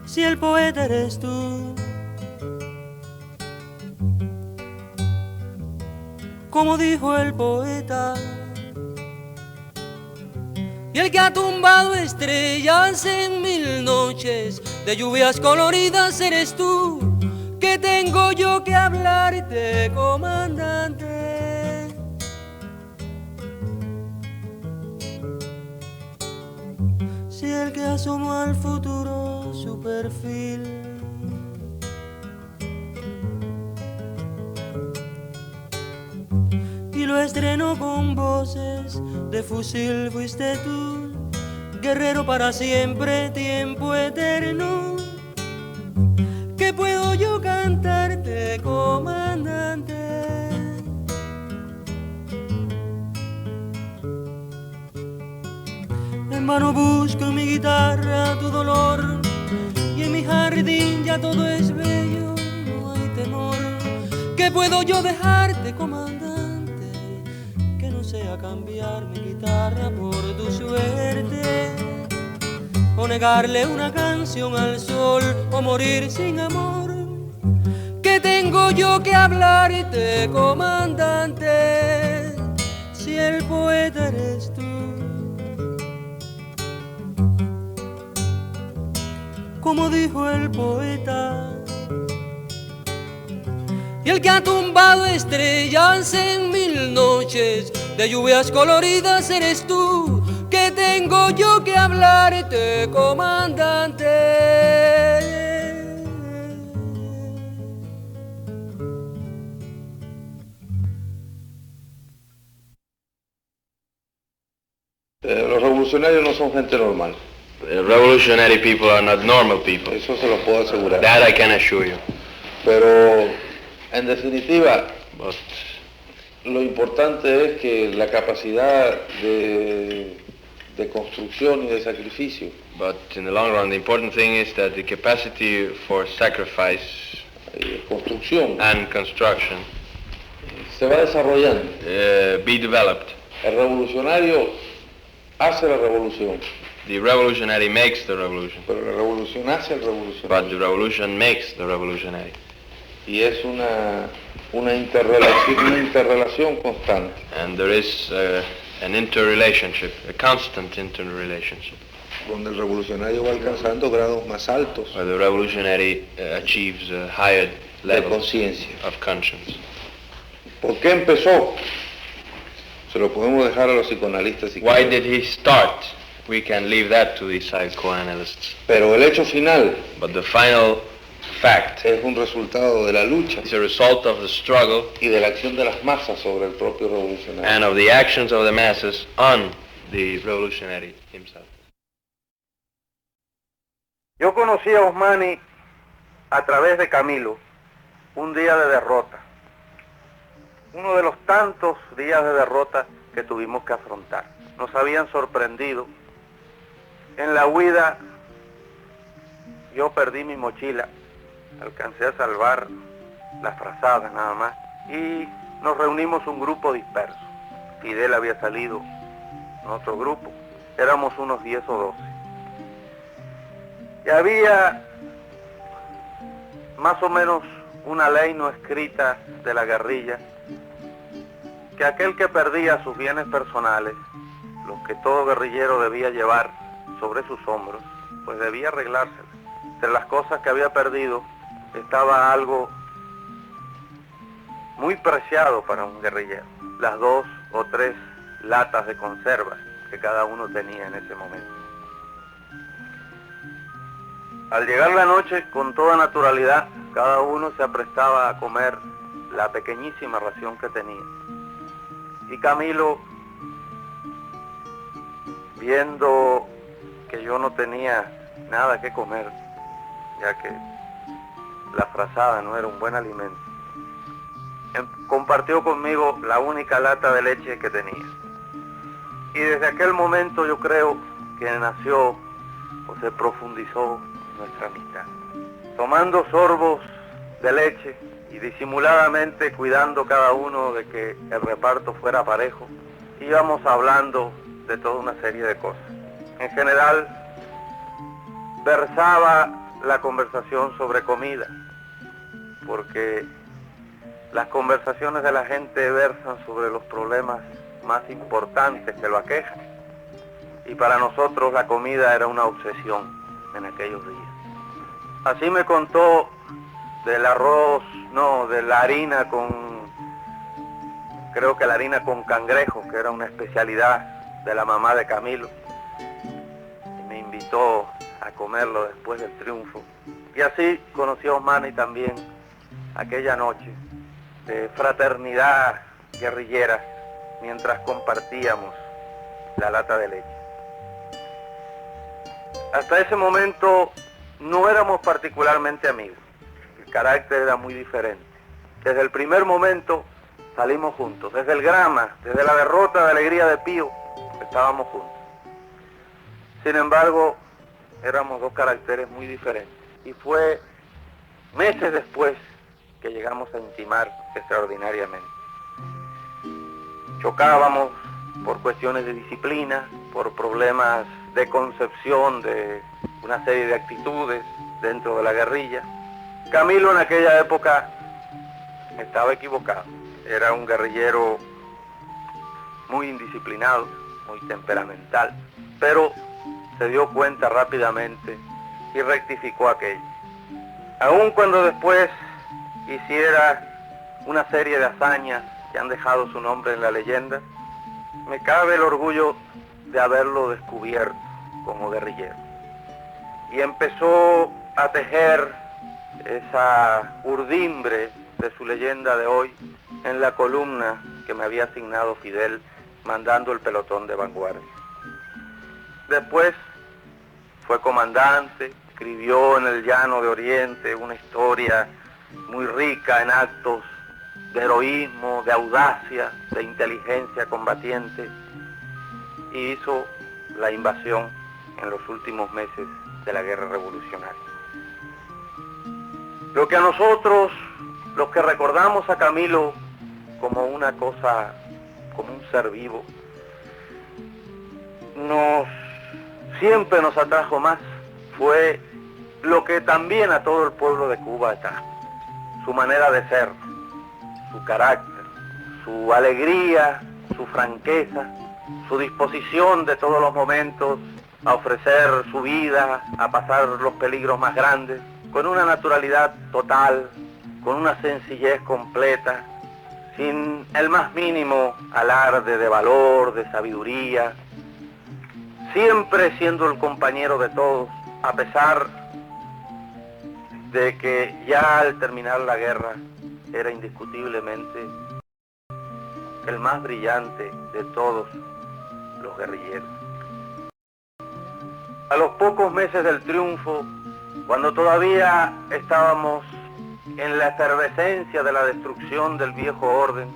Si el poeta eres tú, como dijo el poeta, y el que ha tumbado estrellas en 1000 noches de lluvias coloridas eres tú, que tengo yo que hablarte, comandante. Si el que asomó al futuro su perfil y lo estrenó con voces de fusil fuiste tú, guerrero para siempre, tiempo eterno. ¿Qué puedo yo cantarte, comandante? En vano busco en mi guitarra tu dolor, y en mi jardín ya todo es bello, no hay temor. ¿Qué puedo yo dejarte, comandante, que no sea cambiar mi guitarra por tu suerte, o negarle una canción al sol, o morir sin amor? ¿Qué tengo yo que hablarte, comandante, si el poeta eres tú? Como dijo el poeta, y el que ha tumbado estrellas en 1000 noches de lluvias coloridas eres tú, que tengo yo que hablarte, comandante. Los revolucionarios no son gente normal. Revolutionary people are not normal people. Eso se lo puedo asegurar. That I can assure you. Pero, en definitiva, But lo importante es que la capacidad de construcción y de sacrificio in the long run, the important thing is that the capacity for sacrifice y de construcción and construction se va desarrollando. be developed. El revolucionario hace la revolución, The revolutionary makes the revolution, pero la revolución hace al but revolucionario. the revolution makes the revolutionary. Y es una interrelación constante. And there is an interrelationship, a constant interrelationship, Donde el revolucionario va alcanzando grados más altos where the revolutionary achieves a higher de level conciencia. of conscience. ¿Por qué empezó? Se lo podemos dejar a los psicoanalistas si Why quieren. did he start? We can leave that to the psychoanalysts. Pero el hecho final But the final fact es un resultado de la lucha is a result of the struggle y de la acción de las masas sobre el propio revolucionario. and of the actions of the masses on the revolutionary himself. Yo conocí a Osmani a través de Camilo, un día de derrota. Uno de los tantos días de derrota que tuvimos que afrontar. Nos habían sorprendido. En la huida yo perdí mi mochila, alcancé a salvar las frazadas nada más y nos reunimos un grupo disperso. Fidel había salido en otro grupo, éramos unos 10 o 12. Y había más o menos una ley no escrita de la guerrilla, que aquel que perdía sus bienes personales, los que todo guerrillero debía llevar sobre sus hombros, pues debía arreglárselas. Entre las cosas que había perdido estaba algo muy preciado para un guerrillero, las 2 o 3 latas de conservas que cada uno tenía en ese momento. Al llegar la noche, con toda naturalidad, cada uno se aprestaba a comer la pequeñísima ración que tenía. Y Camilo, viendo que yo no tenía nada que comer, ya que la frazada no era un buen alimento, compartió conmigo la única lata de leche que tenía. Y desde aquel momento yo creo que nació o se profundizó nuestra amistad. Tomando sorbos de leche y disimuladamente cuidando cada uno de que el reparto fuera parejo, íbamos hablando de toda una serie de cosas. En general, versaba la conversación sobre comida, porque las conversaciones de la gente versan sobre los problemas más importantes que lo aquejan, y para nosotros la comida era una obsesión en aquellos días. Así me contó del arroz, no, de la harina creo que la harina con cangrejo, que era una especialidad de la mamá de Camilo, y me invitó a comerlo después del triunfo. Y así conocí a Osmani también aquella noche de fraternidad guerrillera mientras compartíamos la lata de leche. Hasta ese momento no éramos particularmente amigos, el carácter era muy diferente. Desde el primer momento salimos juntos, desde el Grama, desde la derrota de Alegría de Pío, estábamos juntos. Sin embargo, éramos dos caracteres muy diferentes y fue meses después que llegamos a intimar extraordinariamente. Chocábamos por cuestiones de disciplina, por problemas de concepción de una serie de actitudes dentro de la guerrilla. Camilo en aquella época estaba equivocado, era un guerrillero muy indisciplinado, muy temperamental, pero se dio cuenta rápidamente y rectificó aquello. Aun cuando después hiciera una serie de hazañas que han dejado su nombre en la leyenda, me cabe el orgullo de haberlo descubierto como guerrillero. Y empezó a tejer esa urdimbre de su leyenda de hoy en la columna que me había asignado Fidel mandando el pelotón de vanguardia. Después fue comandante, escribió en el Llano de Oriente una historia muy rica en actos de heroísmo, de audacia, de inteligencia combatiente, y hizo la invasión en los últimos meses de la guerra revolucionaria. Lo que a nosotros, los que recordamos a Camilo como una cosa, como un ser vivo, siempre nos atrajo más, fue lo que también a todo el pueblo de Cuba atrajo: su manera de ser, su carácter, su alegría, su franqueza, su disposición de todos los momentos a ofrecer su vida, a pasar los peligros más grandes, con una naturalidad total, con una sencillez completa, sin el más mínimo alarde de valor, de sabiduría, siempre siendo el compañero de todos, a pesar de que ya al terminar la guerra era indiscutiblemente el más brillante de todos los guerrilleros. A los pocos meses del triunfo, cuando todavía estábamos en la efervescencia de la destrucción del viejo orden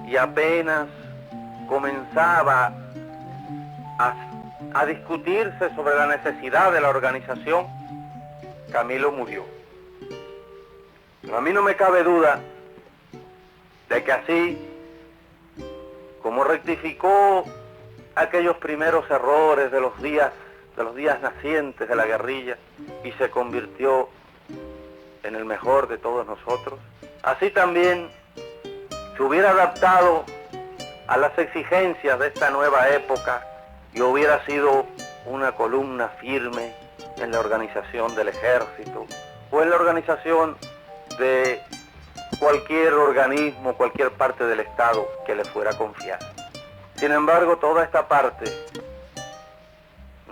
y apenas comenzaba a discutirse sobre la necesidad de la organización, Camilo murió. Pero a mí no me cabe duda de que así como rectificó aquellos primeros errores de los días nacientes de la guerrilla y se convirtió en el mejor de todos nosotros, así también se hubiera adaptado a las exigencias de esta nueva época y hubiera sido una columna firme en la organización del ejército o en la organización de cualquier organismo, cualquier parte del Estado que le fuera confiada. Sin embargo, toda esta parte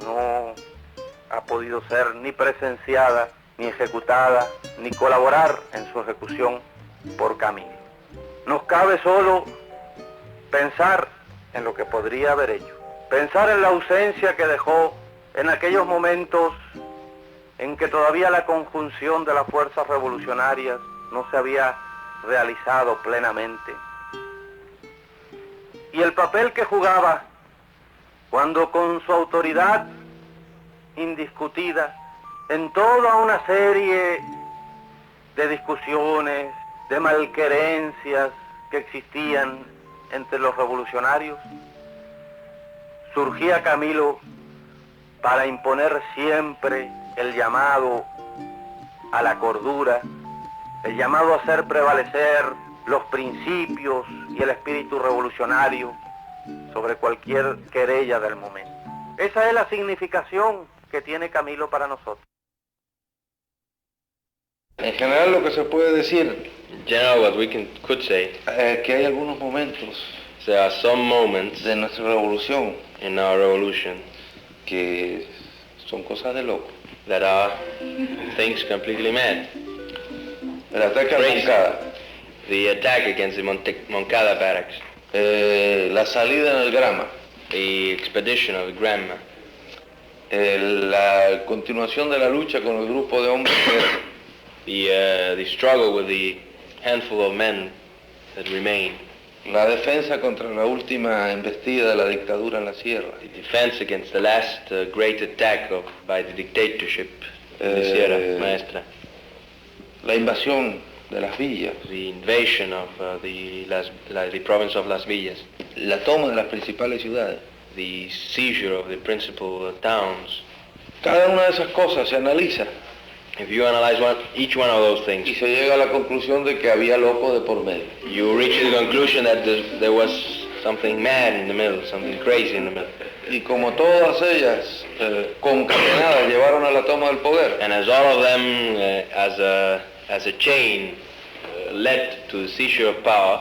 no ha podido ser ni presenciada, ni ejecutada, ni colaborar en su ejecución por Camilo. Nos cabe solo pensar en lo que podría haber hecho, pensar en la ausencia que dejó en aquellos momentos en que todavía la conjunción de las fuerzas revolucionarias no se había realizado plenamente. Y el papel que jugaba cuando con su autoridad indiscutida en toda una serie de discusiones, de malquerencias que existían entre los revolucionarios, surgía Camilo para imponer siempre el llamado a la cordura, el llamado a hacer prevalecer los principios y el espíritu revolucionario sobre cualquier querella del momento. Esa es la significación que tiene Camilo para nosotros. En general lo que se puede decir In general, what we could say, es que hay algunos momentos there are some moments de nuestra revolución in our revolution que son cosas de loco. that are things completely mad. El ataque a Crazy. Moncada, The attack against the Moncada barracks, la salida en el Grama, the expedition of Granma, la continuación de la lucha con el grupo de hombres que the struggle with the handful of men that remain, la defensa contra la última embestida de la dictadura en la sierra, the defense against the last great attack by the dictatorship in the Sierra Maestra, la invasión de las villas, the invasion of the province of Las Villas, la toma de las principales ciudades. the seizure of the principal towns. Cada una de esas cosas se analiza If you analyze each one of those y things, se llega a la conclusión de que había loco de por medio. you reach the conclusion that there was something mad in the middle, something crazy in the middle. Y como todas ellas concatenadas llevaron a la toma del poder, And as all of them, as a chain, led to the seizure of power,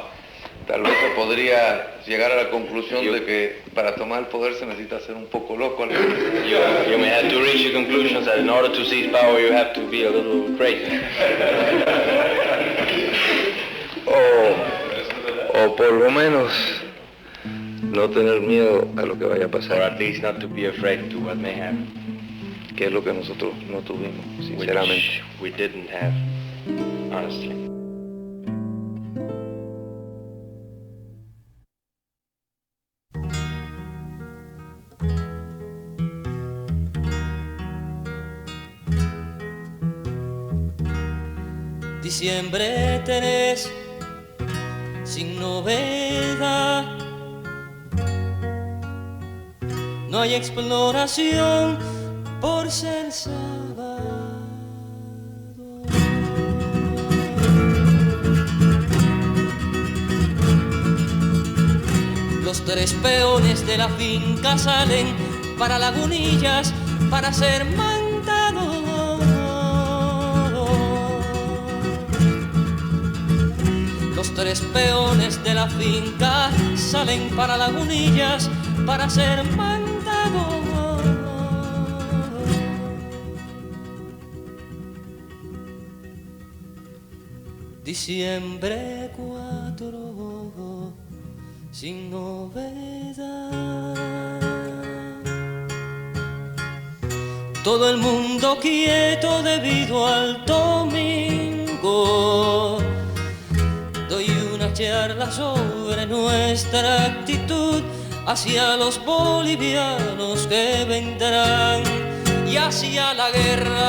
tal vez se podría llegar a la conclusión de que para tomar el poder se necesita ser un poco loco. you may have to reach the conclusion that in order to seize power, you have to be a little crazy. O por lo menos no tener miedo a lo que vaya a Or pasar, at least not to be afraid to what may happen, que es lo que nosotros no tuvimos, sinceramente. which we didn't have, honestly. Diciembre tenés sin novedad, no hay exploración por ser sábado. Los tres peones de la finca salen para Lagunillas para ser mandados. Los tres peones de la finca salen para Lagunillas para ser mandados. Diciembre 4, sin novedad. Todo el mundo quieto debido al domingo. Doy una charla sobre nuestra actitud hacia los bolivianos que vendrán y hacia la guerra.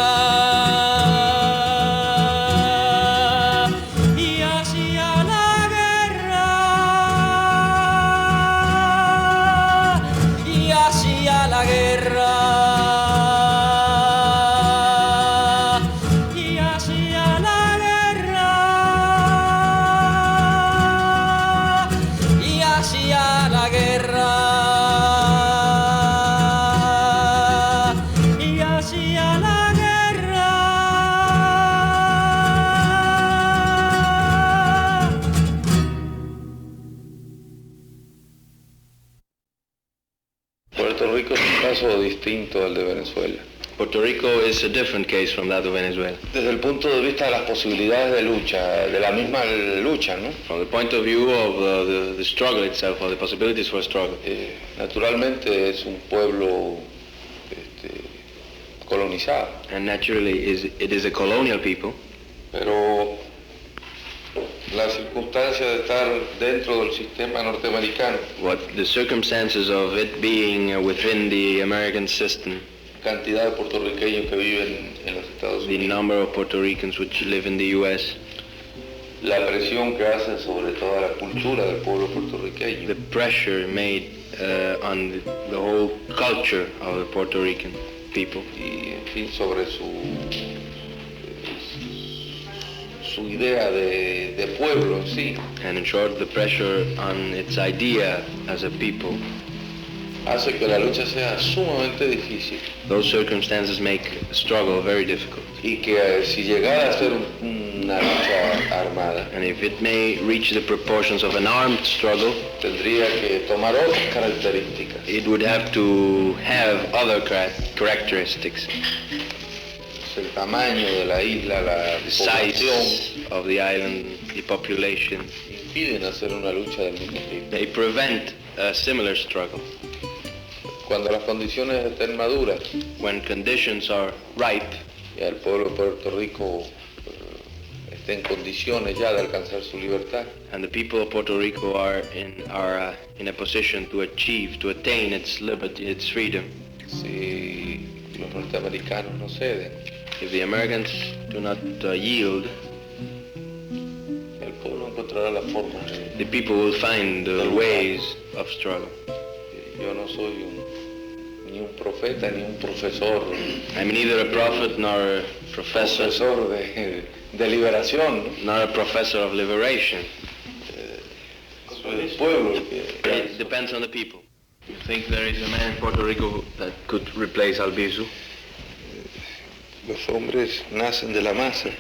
Y hacia la guerra. Y hacia la guerra. Distinto al de Venezuela. Puerto Rico is a different case from that of Venezuela. Desde el punto de vista de las posibilidades de lucha, de la misma lucha, ¿no? From the point of view of the struggle itself, or the possibilities for a struggle. Naturalmente es un pueblo colonizado. And naturally, it is a colonial people. Pero la circunstancia de estar dentro del sistema norteamericano, What the circumstances of it being within the American system, cantidad de puertorriqueños que viven en los Estados the Unidos. number of Puerto Ricans which live in the U.S., La presión que hacen sobre toda la cultura del pueblo puertorriqueño. the pressure made on the whole culture of the Puerto Rican people, Y, en fin, sobre su idea de pueblo en sí, and in short, the pressure on its idea as a people. hace que la lucha sea sumamente difícil Those circumstances make struggle very difficult. y que si llegara a ser una lucha armada, And if it may reach the proportions of an armed struggle, tendría que tomar otras características. it would have to have other characteristics. El tamaño de la isla, la The población, size of the island, the population, impiden hacer una lucha del mismo tipo. they prevent a similar struggle. Cuando las condiciones estén maduras When conditions are ripe y el pueblo de Puerto Rico esté en condiciones ya de alcanzar su libertad, and the people of Puerto Rico are in a position to attain its liberty, its freedom, si los norteamericanos no ceden, if the Americans do not yield, el pueblo encontrará la forma. the people will find ways of struggle. Yo no soy ni un profeta ni un profesor, I'm neither a prophet nor a professor, de liberación, ¿no? nor a professor of liberation. Soy del pueblo el que It depends on the people. You think there is a man in Puerto Rico that could replace Albizu? los hombres nacen de la masa.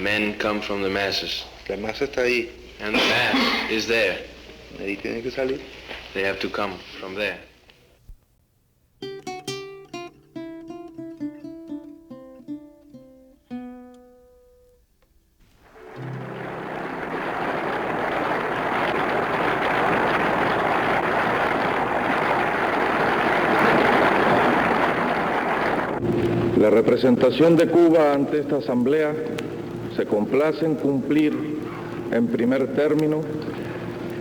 Men come from the masses, La masa está ahí, and the mass is there. ahí tiene que salir. They have to come from there. La representación de Cuba ante esta Asamblea se complace en cumplir, en primer término,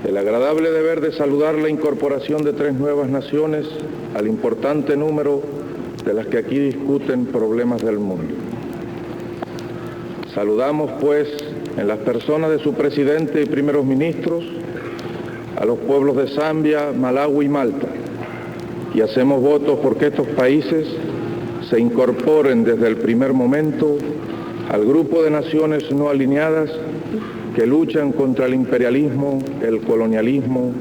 el agradable deber de saludar la incorporación de 3 nuevas naciones al importante número de las que aquí discuten problemas del mundo. Saludamos, pues, en las personas de su presidente y primeros ministros, a los pueblos de Zambia, Malawi y Malta, y hacemos votos porque estos países se incorporen desde el primer momento al grupo de naciones no alineadas que luchan contra el imperialismo, el colonialismo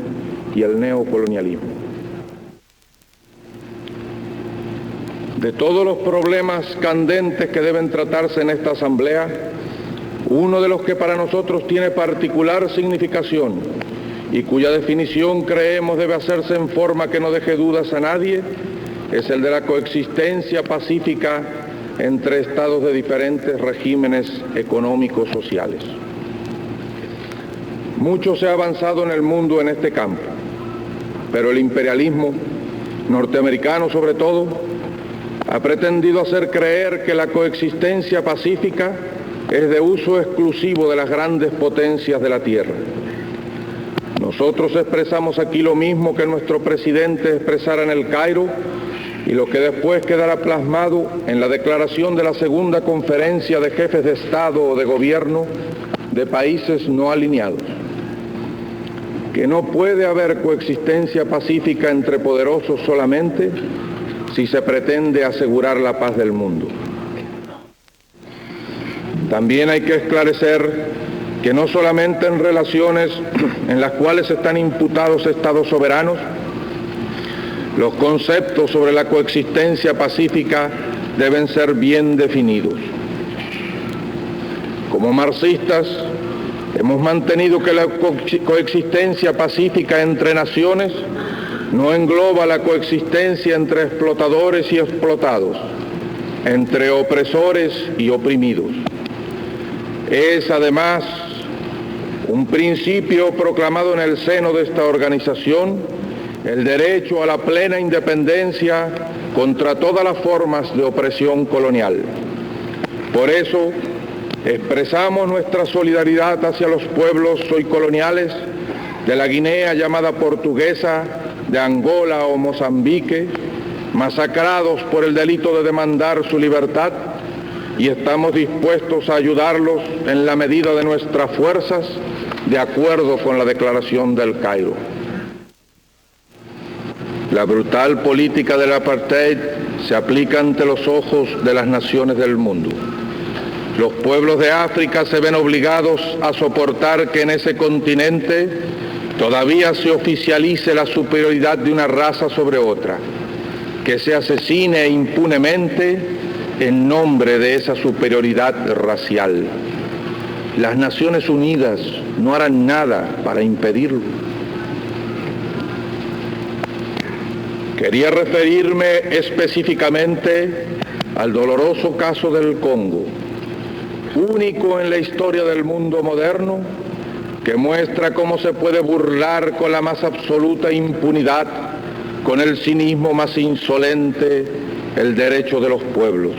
y el neocolonialismo. De todos los problemas candentes que deben tratarse en esta Asamblea, uno de los que para nosotros tiene particular significación y cuya definición creemos debe hacerse en forma que no deje dudas a nadie, es el de la coexistencia pacífica entre estados de diferentes regímenes económicos sociales. Mucho se ha avanzado en el mundo en este campo, pero el imperialismo, norteamericano sobre todo, ha pretendido hacer creer que la coexistencia pacífica es de uso exclusivo de las grandes potencias de la Tierra. Nosotros expresamos aquí lo mismo que nuestro presidente expresara en el Cairo y lo que después quedará plasmado en la declaración de la segunda conferencia de jefes de Estado o de Gobierno de países no alineados, que no puede haber coexistencia pacífica entre poderosos solamente si se pretende asegurar la paz del mundo. También hay que esclarecer que no solamente en relaciones en las cuales están imputados estados soberanos, los conceptos sobre la coexistencia pacífica deben ser bien definidos. Como marxistas, hemos mantenido que la coexistencia pacífica entre naciones no engloba la coexistencia entre explotadores y explotados, entre opresores y oprimidos. Es además un principio proclamado en el seno de esta organización el derecho a la plena independencia contra todas las formas de opresión colonial. Por eso, expresamos nuestra solidaridad hacia los pueblos hoy coloniales de la Guinea llamada Portuguesa, de Angola o Mozambique, masacrados por el delito de demandar su libertad, y estamos dispuestos a ayudarlos en la medida de nuestras fuerzas, de acuerdo con la Declaración del Cairo. La brutal política del apartheid se aplica ante los ojos de las naciones del mundo. Los pueblos de África se ven obligados a soportar que en ese continente todavía se oficialice la superioridad de una raza sobre otra, que se asesine impunemente en nombre de esa superioridad racial. Las Naciones Unidas no harán nada para impedirlo. Quería referirme específicamente al doloroso caso del Congo, único en la historia del mundo moderno, que muestra cómo se puede burlar con la más absoluta impunidad, con el cinismo más insolente, el derecho de los pueblos.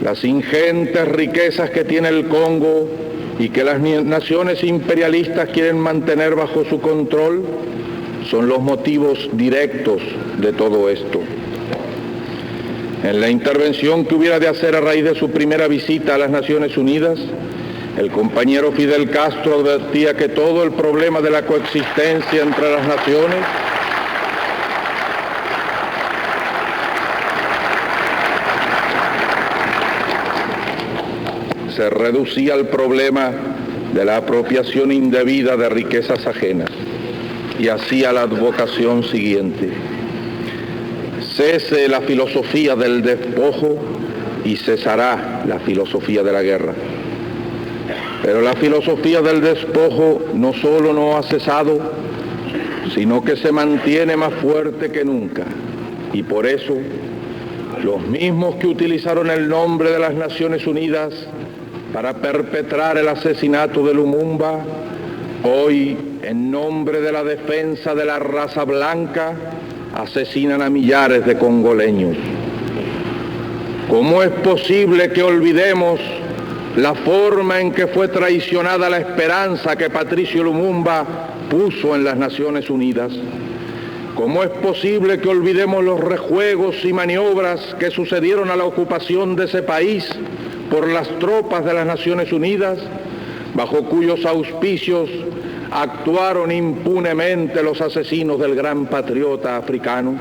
Las ingentes riquezas que tiene el Congo y que las naciones imperialistas quieren mantener bajo su control son los motivos directos de todo esto. En la intervención que hubiera de hacer a raíz de su primera visita a las Naciones Unidas, el compañero Fidel Castro advertía que todo el problema de la coexistencia entre las naciones se reducía al problema de la apropiación indebida de riquezas ajenas, y hacía la advocación siguiente: cese la filosofía del despojo y cesará la filosofía de la guerra. Pero la filosofía del despojo no solo no ha cesado, sino que se mantiene más fuerte que nunca. Y por eso, los mismos que utilizaron el nombre de las Naciones Unidas para perpetrar el asesinato de Lumumba, hoy, en nombre de la defensa de la raza blanca, asesinan a millares de congoleños. ¿Cómo es posible que olvidemos la forma en que fue traicionada la esperanza que Patricio Lumumba puso en las Naciones Unidas? ¿Cómo es posible que olvidemos los rejuegos y maniobras que sucedieron a la ocupación de ese país por las tropas de las Naciones Unidas, bajo cuyos auspicios actuaron impunemente los asesinos del gran patriota africano?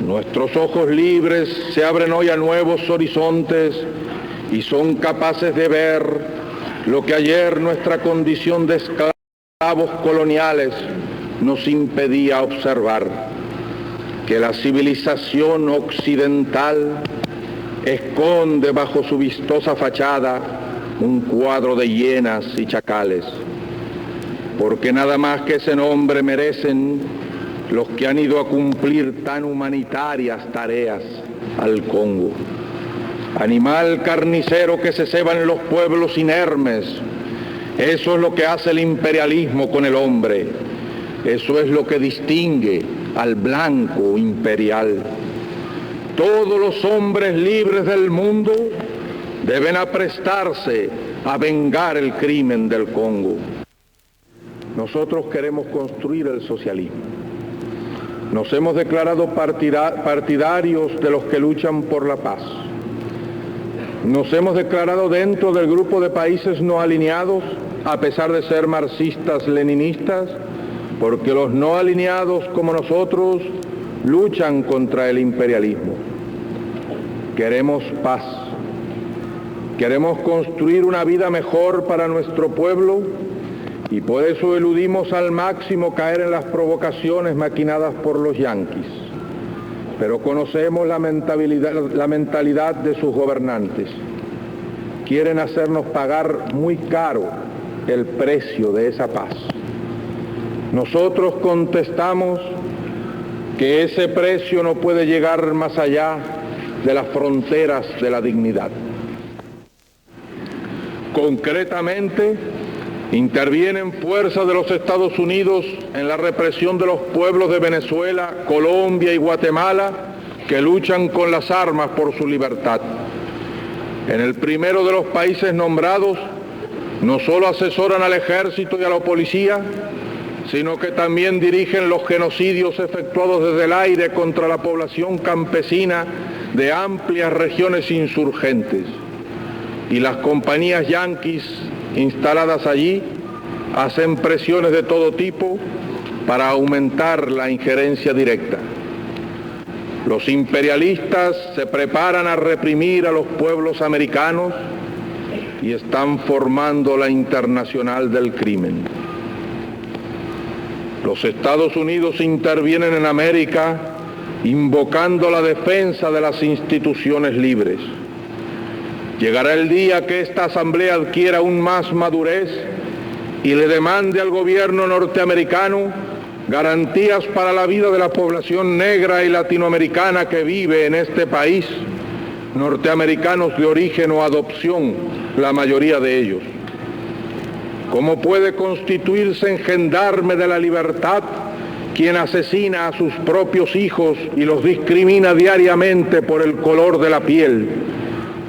Nuestros ojos libres se abren hoy a nuevos horizontes y son capaces de ver lo que ayer nuestra condición de esclavos coloniales nos impedía observar: que la civilización occidental esconde bajo su vistosa fachada un cuadro de hienas y chacales, porque nada más que ese nombre merecen los que han ido a cumplir tan humanitarias tareas al Congo. Animal carnicero que se ceba en los pueblos inermes, eso es lo que hace el imperialismo con el hombre, eso es lo que distingue al blanco imperial. Todos los hombres libres del mundo deben aprestarse a vengar el crimen del Congo. Nosotros queremos construir el socialismo. Nos hemos declarado partidarios de los que luchan por la paz. Nos hemos declarado dentro del grupo de países no alineados, a pesar de ser marxistas-leninistas, porque los no alineados como nosotros luchan contra el imperialismo. Queremos paz. Queremos construir una vida mejor para nuestro pueblo y por eso eludimos al máximo caer en las provocaciones maquinadas por los yanquis. Pero conocemos la mentalidad de sus gobernantes. Quieren hacernos pagar muy caro el precio de esa paz. Nosotros contestamos que ese precio no puede llegar más allá de las fronteras de la dignidad. Concretamente, intervienen fuerzas de los Estados Unidos en la represión de los pueblos de Venezuela, Colombia y Guatemala que luchan con las armas por su libertad. En el primero de los países nombrados, no solo asesoran al ejército y a la policía, sino que también dirigen los genocidios efectuados desde el aire contra la población campesina de amplias regiones insurgentes. Y las compañías yanquis instaladas allí hacen presiones de todo tipo para aumentar la injerencia directa. Los imperialistas se preparan a reprimir a los pueblos americanos y están formando la Internacional del Crimen. Los Estados Unidos intervienen en América invocando la defensa de las instituciones libres. Llegará el día que esta asamblea adquiera aún más madurez y le demande al gobierno norteamericano garantías para la vida de la población negra y latinoamericana que vive en este país, norteamericanos de origen o adopción, la mayoría de ellos. ¿Cómo puede constituirse en gendarme de la libertad quien asesina a sus propios hijos y los discrimina diariamente por el color de la piel?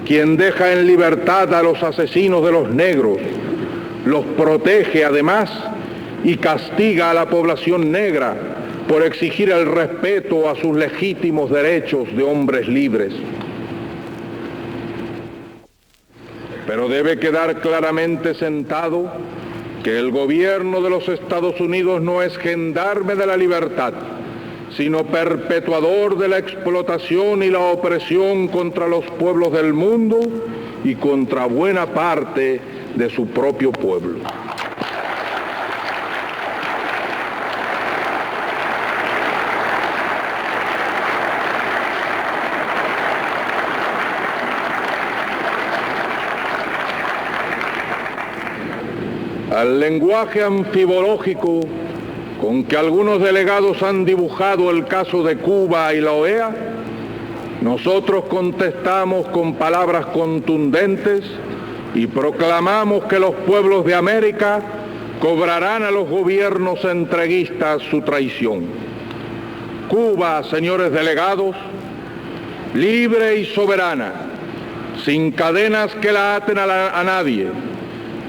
Quien deja en libertad a los asesinos de los negros, los protege además y castiga a la población negra por exigir el respeto a sus legítimos derechos de hombres libres. Pero debe quedar claramente sentado que el gobierno de los Estados Unidos no es gendarme de la libertad, sino perpetuador de la explotación y la opresión contra los pueblos del mundo y contra buena parte de su propio pueblo. Al lenguaje anfibológico con que algunos delegados han dibujado el caso de Cuba y la OEA, nosotros contestamos con palabras contundentes y proclamamos que los pueblos de América cobrarán a los gobiernos entreguistas su traición. Cuba, señores delegados, libre y soberana, sin cadenas que la aten a nadie,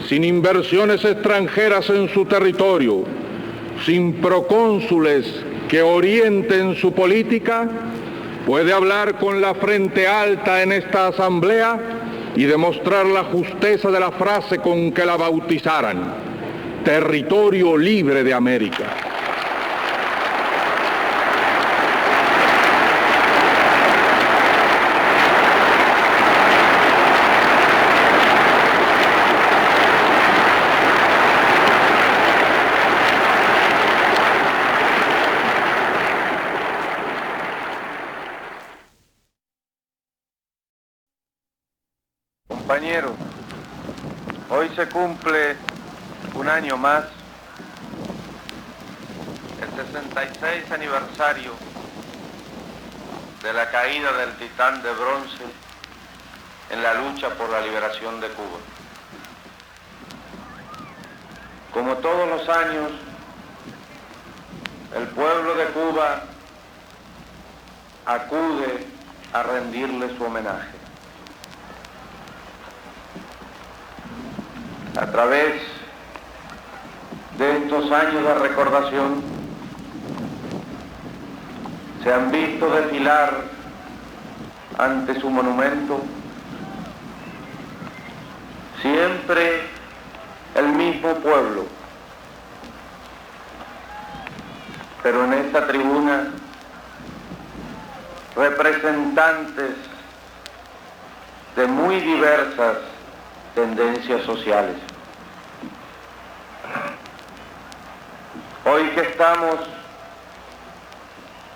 sin inversiones extranjeras en su territorio, sin procónsules que orienten su política, puede hablar con la frente alta en esta asamblea y demostrar la justeza de la frase con que la bautizaran: territorio libre de América. Compañeros, hoy se cumple un año más, el 66 aniversario de la caída del Titán de Bronce en la lucha por la liberación de Cuba. Como todos los años, el pueblo de Cuba acude a rendirle su homenaje. A través de estos años de recordación se han visto desfilar ante su monumento siempre el mismo pueblo, pero en esta tribuna representantes de muy diversas tendencias sociales. Hoy que estamos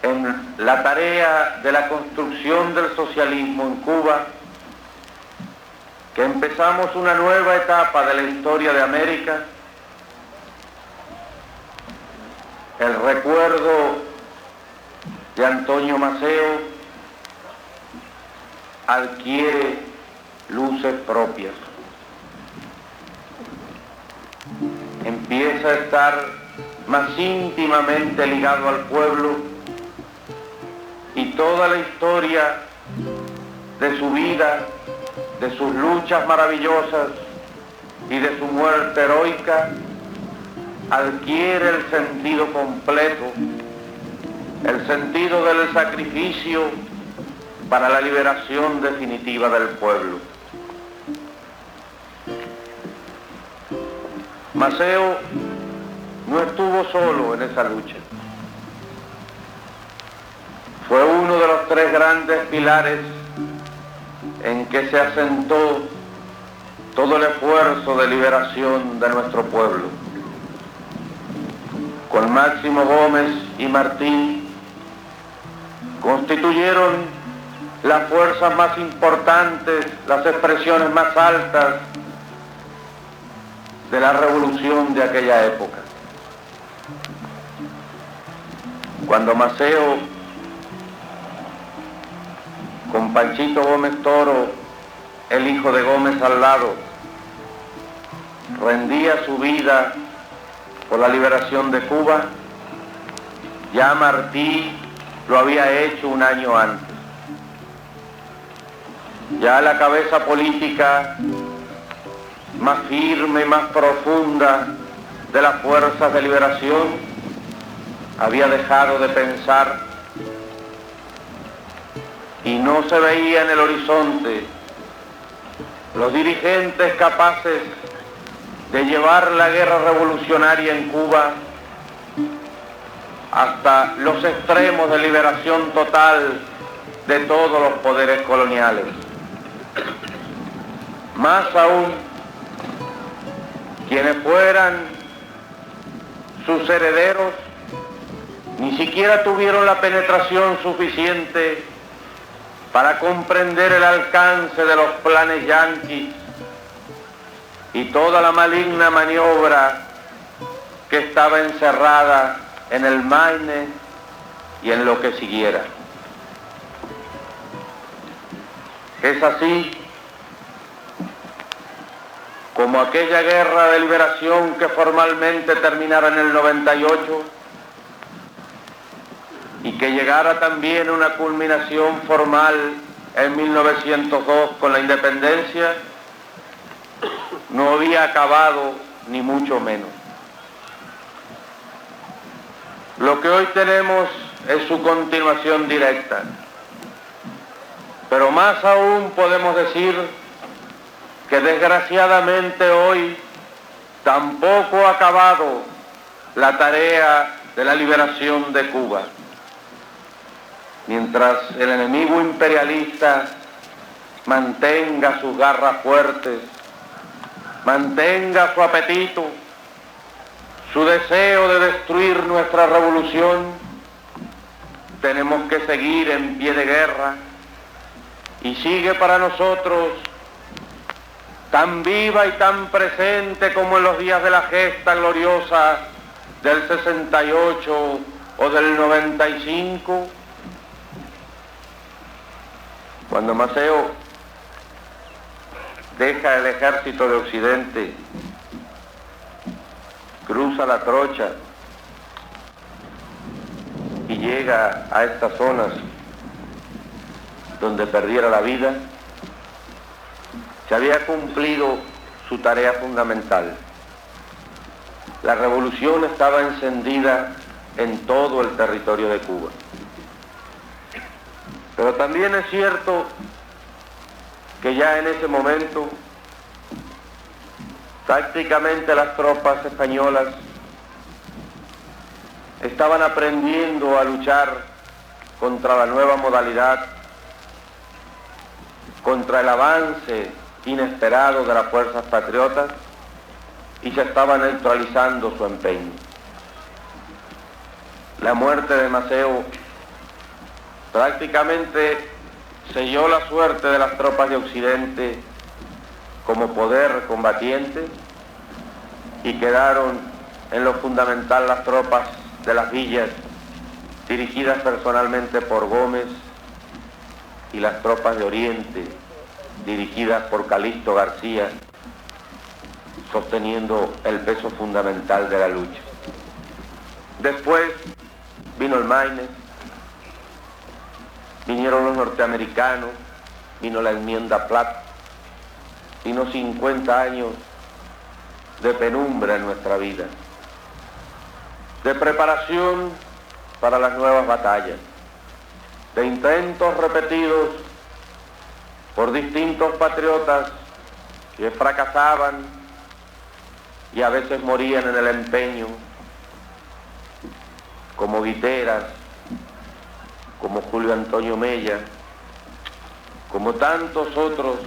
en la tarea de la construcción del socialismo en Cuba, que empezamos una nueva etapa de la historia de América, el recuerdo de Antonio Maceo adquiere luces propias. Empieza a estar más íntimamente ligado al pueblo y toda la historia de su vida, de sus luchas maravillosas y de su muerte heroica adquiere el sentido completo, el sentido del sacrificio para la liberación definitiva del pueblo. Maceo no estuvo solo en esa lucha. Fue uno de los tres grandes pilares en que se asentó todo el esfuerzo de liberación de nuestro pueblo. Con Máximo Gómez y Martín constituyeron las fuerzas más importantes, las expresiones más altas de la revolución de aquella época. Cuando Maceo, con Panchito Gómez Toro, el hijo de Gómez al lado, rendía su vida por la liberación de Cuba, ya Martí lo había hecho un año antes. Ya la cabeza política más firme, más profunda de las fuerzas de liberación había dejado de pensar y no se veía en el horizonte los dirigentes capaces de llevar la guerra revolucionaria en Cuba hasta los extremos de liberación total de todos los poderes coloniales. Más aún, quienes fueran sus herederos ni siquiera tuvieron la penetración suficiente para comprender el alcance de los planes yanquis y toda la maligna maniobra que estaba encerrada en el Maine y en lo que siguiera. Es así como aquella guerra de liberación que formalmente terminara en el 98 y que llegara también a una culminación formal en 1902 con la independencia, no había acabado ni mucho menos. Lo que hoy tenemos es su continuación directa, pero más aún podemos decir que desgraciadamente hoy tampoco ha acabado la tarea de la liberación de Cuba. Mientras el enemigo imperialista mantenga sus garras fuertes, mantenga su apetito, su deseo de destruir nuestra revolución, tenemos que seguir en pie de guerra y sigue para nosotros tan viva y tan presente como en los días de la gesta gloriosa del 68 o del 95, cuando Maceo deja el ejército de Occidente, cruza la Trocha y llega a estas zonas donde perdiera la vida, se había cumplido su tarea fundamental. La revolución estaba encendida en todo el territorio de Cuba. Pero también es cierto que ya en ese momento tácticamente las tropas españolas estaban aprendiendo a luchar contra la nueva modalidad, contra el avance inesperado de las fuerzas patriotas, y se estaba neutralizando su empeño. La muerte de Maceo prácticamente selló la suerte de las tropas de Occidente como poder combatiente y quedaron en lo fundamental las tropas de las villas dirigidas personalmente por Gómez y las tropas de Oriente dirigidas por Calixto García, sosteniendo el peso fundamental de la lucha. Después vino el Maine, vinieron los norteamericanos, vino la enmienda Platt, vino 50 años de penumbra en nuestra vida. de preparación para las nuevas batallas, de intentos repetidos por distintos patriotas que fracasaban y a veces morían en el empeño, como Guiteras, como Julio Antonio Mella, como tantos otros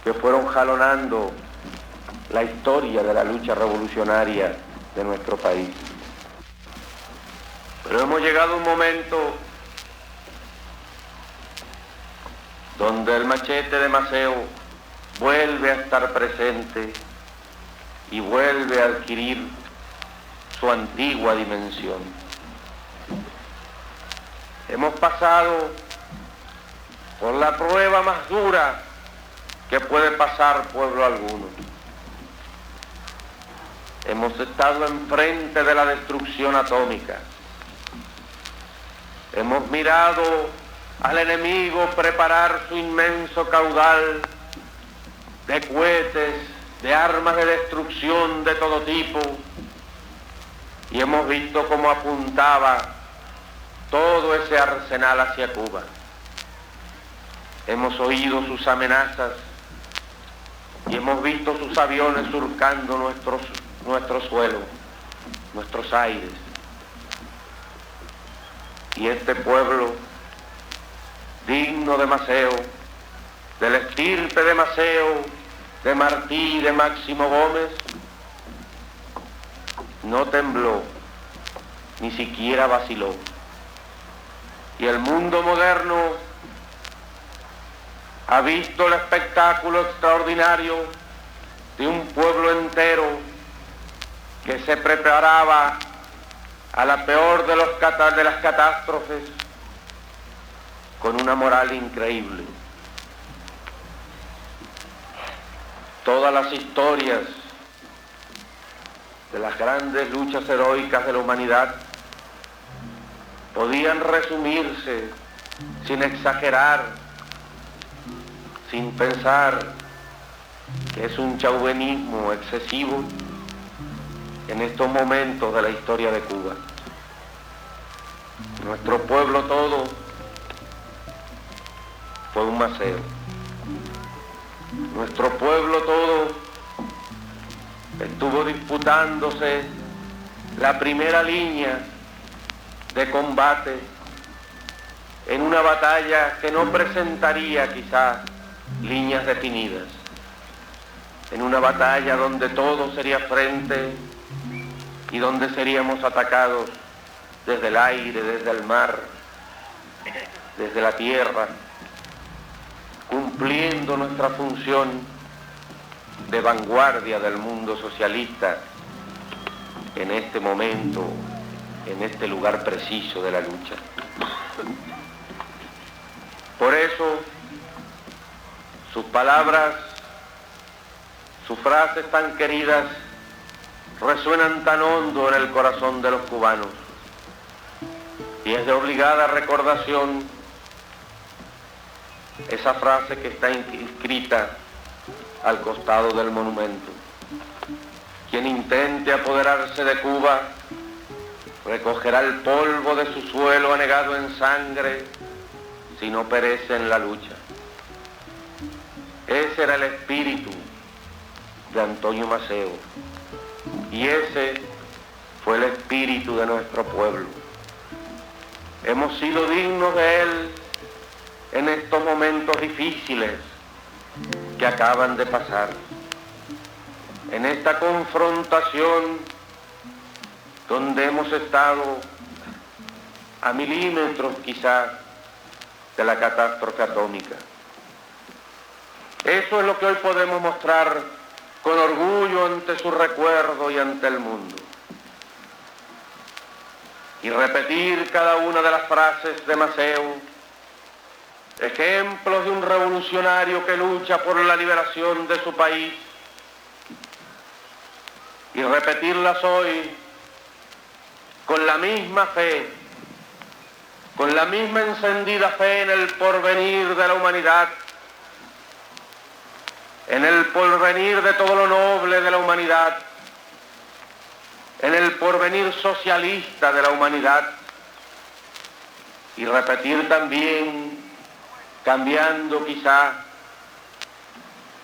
que fueron jalonando la historia de la lucha revolucionaria de nuestro país. Pero hemos llegado a un momento donde el machete de Maceo vuelve a estar presente y vuelve a adquirir su antigua dimensión. Hemos pasado por la prueba más dura que puede pasar pueblo alguno. Hemos estado enfrente de la destrucción atómica. Hemos mirado al enemigo preparar su inmenso caudal de cohetes, de armas de destrucción de todo tipo, y hemos visto cómo apuntaba todo ese arsenal hacia Cuba. Hemos oído sus amenazas y hemos visto sus aviones surcando nuestro suelo, nuestros aires. Y este pueblo, digno de Maceo, del estirpe de Maceo, de Martí y de Máximo Gómez, no tembló, ni siquiera vaciló. Y el mundo moderno ha visto el espectáculo extraordinario de un pueblo entero que se preparaba a la peor de las catástrofes con una moral increíble. Todas las historias de las grandes luchas heroicas de la humanidad podían resumirse, sin exagerar, sin pensar que es un chauvinismo excesivo, en estos momentos de la historia de Cuba. Nuestro pueblo todo fue un Maceo. Nuestro pueblo todo estuvo disputándose la primera línea de combate en una batalla que no presentaría quizás líneas definidas, en una batalla donde todo sería frente y donde seríamos atacados desde el aire, desde el mar, desde la tierra, cumpliendo nuestra función de vanguardia del mundo socialista en este momento, en este lugar preciso de la lucha. Por eso, sus palabras, sus frases tan queridas, resuenan tan hondo en el corazón de los cubanos. Y es de obligada recordación esa frase que está inscrita al costado del monumento. Quien intente apoderarse de Cuba recogerá el polvo de su suelo anegado en sangre si no perece en la lucha. Ese era el espíritu de Antonio Maceo y ese fue el espíritu de nuestro pueblo. Hemos sido dignos de él en estos momentos difíciles que acaban de pasar, en esta confrontación donde hemos estado a milímetros quizás de la catástrofe atómica. Eso es lo que hoy podemos mostrar con orgullo ante su recuerdo y ante el mundo. Y repetir cada una de las frases de Maceo, ejemplos de un revolucionario que lucha por la liberación de su país, y repetirlas hoy con la misma fe, con la misma encendida fe en el porvenir de la humanidad, en el porvenir de todo lo noble de la humanidad, en el porvenir socialista de la humanidad y repetir también, cambiando quizá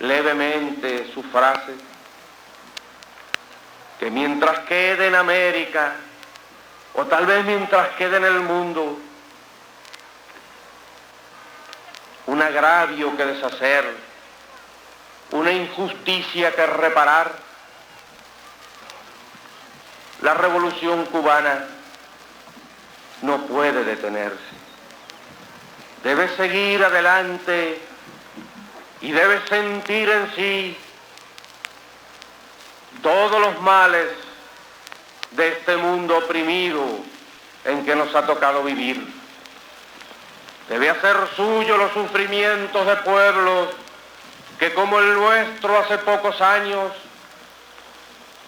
levemente su frase, que mientras quede en América, o tal vez mientras quede en el mundo, un agravio que deshacer, una injusticia que reparar, la revolución cubana no puede detenerse. Debe seguir adelante y debe sentir en sí todos los males de este mundo oprimido en que nos ha tocado vivir. Debe hacer suyo los sufrimientos de pueblos que, como el nuestro hace pocos años,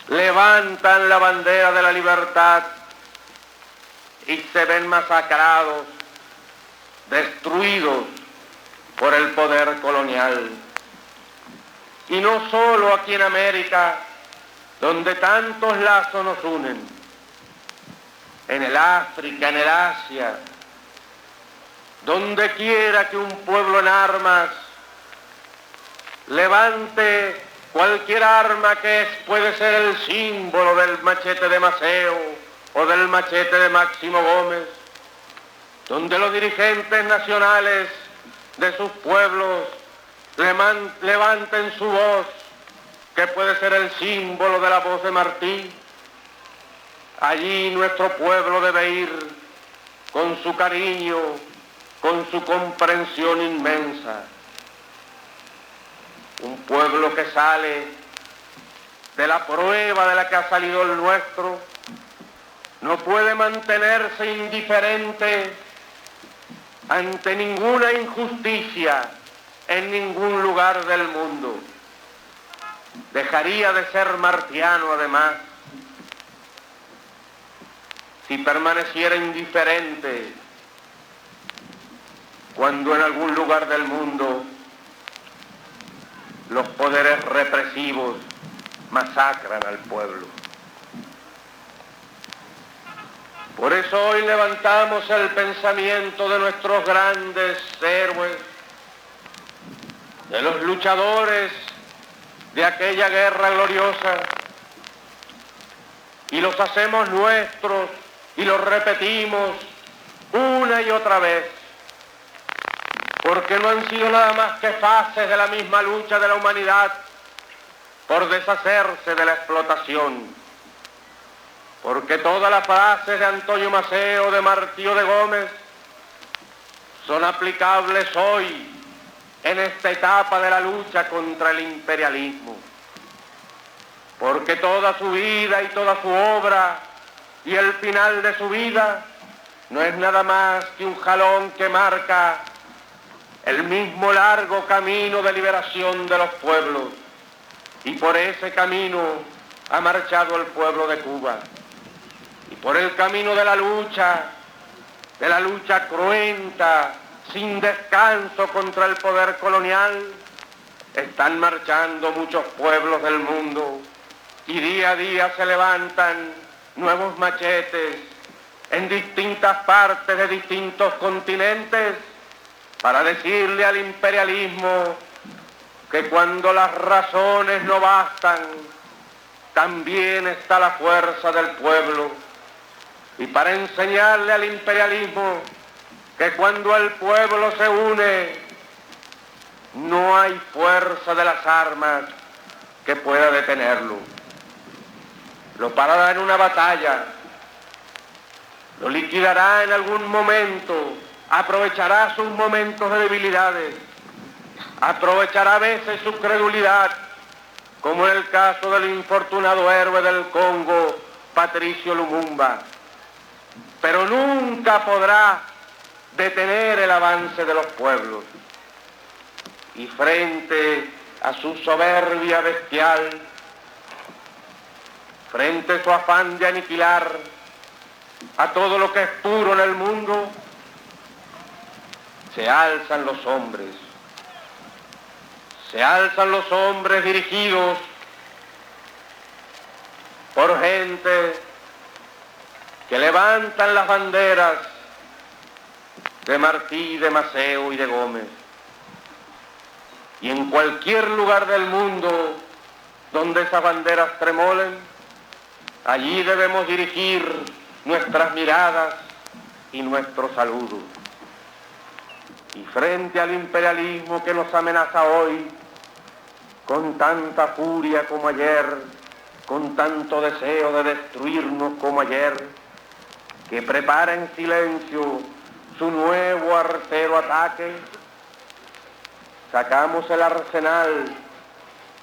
levantan la bandera de la libertad y se ven masacrados, destruidos por el poder colonial. Y no solo aquí en América, donde tantos lazos nos unen, en el África, en el Asia, donde quiera que un pueblo en armas levante cualquier arma que puede ser el símbolo del machete de Maceo o del machete de Máximo Gómez, donde los dirigentes nacionales de sus pueblos levanten su voz, que puede ser el símbolo de la voz de Martí, allí nuestro pueblo debe ir con su cariño, con su comprensión inmensa. Un pueblo que sale de la prueba de la que ha salido el nuestro, no puede mantenerse indiferente ante ninguna injusticia en ningún lugar del mundo. Dejaría de ser martiano, además, si permaneciera indiferente cuando en algún lugar del mundo los poderes represivos masacran al pueblo. Por eso hoy levantamos el pensamiento de nuestros grandes héroes, de los luchadores de aquella guerra gloriosa, y los hacemos nuestros y los repetimos una y otra vez, porque no han sido nada más que fases de la misma lucha de la humanidad por deshacerse de la explotación, porque todas las frases de Antonio Maceo, de Martí o de Gómez son aplicables hoy en esta etapa de la lucha contra el imperialismo, porque toda su vida y toda su obra y el final de su vida no es nada más que un jalón que marca el mismo largo camino de liberación de los pueblos, y por ese camino ha marchado el pueblo de Cuba, y por el camino de la lucha cruenta, sin descanso contra el poder colonial, están marchando muchos pueblos del mundo, y día a día se levantan nuevos machetes en distintas partes de distintos continentes para decirle al imperialismo que cuando las razones no bastan, también está la fuerza del pueblo, y para enseñarle al imperialismo que cuando el pueblo se une, no hay fuerza de las armas que pueda detenerlo. Lo parará en una batalla, lo liquidará en algún momento, aprovechará sus momentos de debilidades, aprovechará a veces su credulidad, como en el caso del infortunado héroe del Congo, Patricio Lumumba, pero nunca podrá detener el avance de los pueblos. Y frente a su soberbia bestial, frente a su afán de aniquilar a todo lo que es puro en el mundo, se alzan los hombres dirigidos por gente que levantan las banderas de Martí, de Maceo y de Gómez. Y en cualquier lugar del mundo donde esas banderas tremolen, allí debemos dirigir nuestras miradas y nuestros saludos. Y frente al imperialismo que nos amenaza hoy, con tanta furia como ayer, con tanto deseo de destruirnos como ayer, que prepara en silencio su nuevo artero ataque, sacamos el arsenal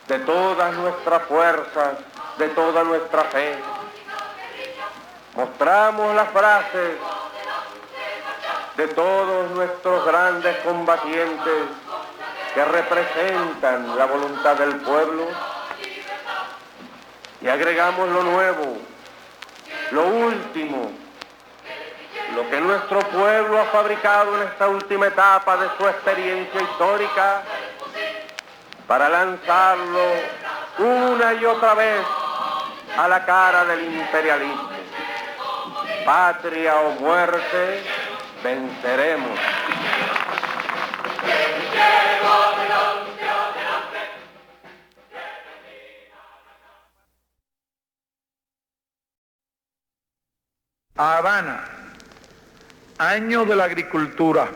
de todas nuestras fuerzas, de toda nuestra fe. Mostramos las frases de todos nuestros grandes combatientes que representan la voluntad del pueblo y agregamos lo nuevo, lo último, lo que nuestro pueblo ha fabricado en esta última etapa de su experiencia histórica para lanzarlo una y otra vez a la cara del imperialismo. Patria o muerte, venceremos. Habana, año de la agricultura.